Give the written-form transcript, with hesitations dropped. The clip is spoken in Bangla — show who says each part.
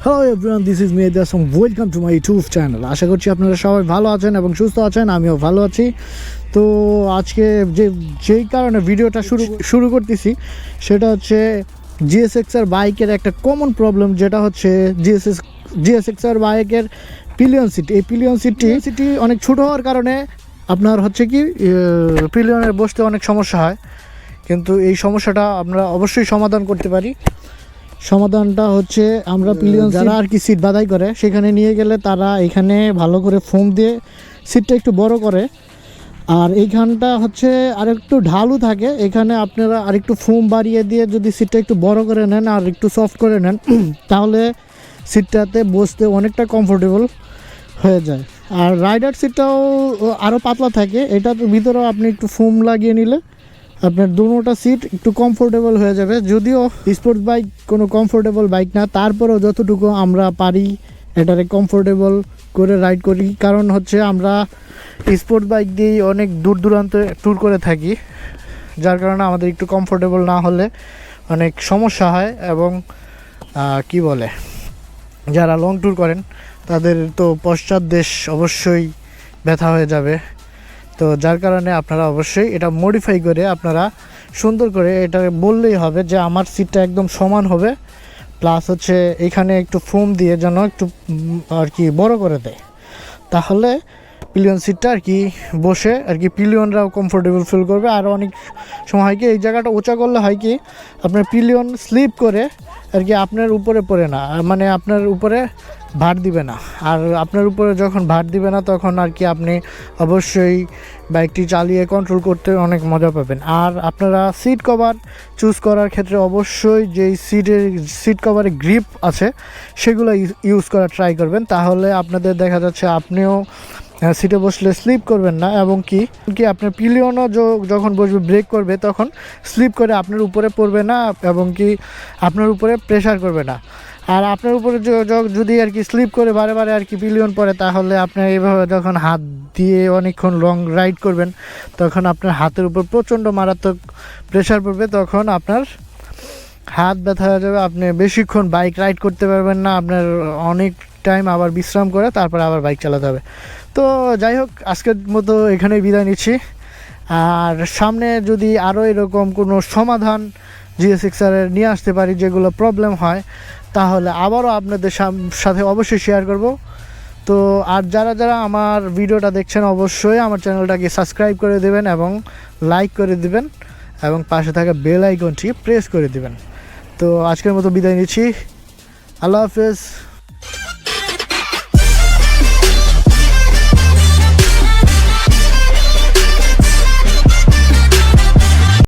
Speaker 1: Hello everyone, this is Mehedi Hasan. Welcome to my YouTube channel. আশা করছি আপনারা সবাই ভালো আছেন এবং সুস্থ আছেন, আমিও ভালো আছি। তো আজকে যেই কারণে ভিডিওটা শুরু করতেছি সেটা হচ্ছে জিএসএক্সআর বাইকের একটা কমন প্রবলেম, যেটা হচ্ছে জিএসএক্সআর বাইকের পিলিয়ন সিট। এই পিলিয়ন সিটটি অনেক ছোটো হওয়ার কারণে আপনার হচ্ছে কি পিলিয়নের বসতে অনেক সমস্যা হয়, কিন্তু এই সমস্যাটা আমরা অবশ্যই সমাধান করতে পারি। সমাধানটা হচ্ছে আমরা পিলিয়ন যারা আর কি সিট বাধাই করে সেখানে নিয়ে গেলে তারা এখানে ভালো করে ফোম দিয়ে সিটটা একটু বড় করে, আর এইখানটা হচ্ছে আরেকটু ঢালু থাকে, এখানে আপনারা আরেকটু ফোম বাড়িয়ে দিয়ে যদি সিটটা একটু বড় করে নেন আর একটু সফট করে নেন তাহলে সিটটাতে বসতে অনেকটা কমফোর্টেবল হয়ে যায়। আর রাইডার সিটটাও আরও পাতলা থাকে, এটার ভিতরেও আপনি একটু ফোম লাগিয়ে নিলে আপনার দুটোটা সিট একটু কমফোর্টেবল হয়ে যাবে। যদিও স্পোর্টস বাইক কোনো কমফোর্টেবল বাইক না, তারপরেও যতটুকু আমরা পারি এটারে কমফোর্টেবল করে রাইড করি, কারণ হচ্ছে আমরা স্পোর্টস বাইক দিয়েই অনেক দূর দূরান্তে ট্যুর করে থাকি, যার কারণে আমাদের একটু কমফোর্টেবল না হলে অনেক সমস্যা হয়। এবং কি বলে, যারা লং ট্যুর করেন তাদের তো পশ্চাৎ দেশ অবশ্যই ব্যথা হয়ে যাবে। তো যার কারণে আপনারা অবশ্যই এটা মডিফাই করে আপনারা সুন্দর করে এটা বললেই হবে যে আমার সিটটা একদম সমান হবে, প্লাস হচ্ছে এখানে একটু ফোম দিয়ে যেন একটু আর কি বড় করে দেয়, তাহলে পিলিয়ন সিটটা আর কি বসে আর কি পিলিয়নরাও কমফোর্টেবল ফিল করবে। আর অনেক সময় হয় কি এই জায়গাটা উঁচা করলে হয় কি আপনার পিলিয়ন স্লিপ করে আর কি আপনার উপরে পড়ে না, মানে আপনার উপরে ভার দিবে না। আর আপনার উপরে যখন ভার দিবে না তখন আর কি আপনি অবশ্যই বাইকটি চালিয়ে কন্ট্রোল করতে অনেক মজা পাবেন। আর আপনারা সিট কভার চুজ করার ক্ষেত্রে অবশ্যই যেই সিট কভারে গ্রিপ আছে সেগুলো ইউজ করা ট্রাই করবেন, তাহলে আপনাদের দেখা যাচ্ছে আপনিও সিটে বসলে স্লিপ করবেন না, এবং কি আপনার পিলিয়নও যখন বসবে ব্রেক করবে তখন স্লিপ করে আপনার উপরে পড়বে না, এবং কি আপনার উপরে প্রেশার করবে না। আর আপনার উপরে যদি আর কি স্লিপ করে বারে বারে আর কি পিলিয়ন পড়ে, তাহলে আপনার এইভাবে যখন হাত দিয়ে অনেকক্ষণ লং রাইড করবেন তখন আপনার হাতের উপর প্রচণ্ড মারাত্মক প্রেশার পড়বে, তখন আপনার হাত ব্যথা হয়ে যাবে, আপনি বেশিক্ষণ বাইক রাইড করতে পারবেন না, আপনার অনেক টাইম আবার বিশ্রাম করে তারপরে আবার বাইক চালাতে হবে। তো যাই হোক, আজকের মতো এখানেই বিদায় নিচ্ছি। আর সামনে যদি আরও এরকম কোনো সমাধান জিএসএক্সআরের নিয়ে আসতে পারি যেগুলো প্রবলেম হয়, তাহলে আবারও আপনাদের সাথে অবশ্যই শেয়ার করব। তো আর যারা আমার ভিডিওটা দেখছেন অবশ্যই আমার চ্যানেলটাকে সাবস্ক্রাইব করে দেবেন এবং লাইক করে দিবেন এবং পাশে থাকা বেল আইকনটি প্রেস করে দিবেন। তো আজকের মতো বিদায় নিচ্ছি, আল্লাহ হাফেজ।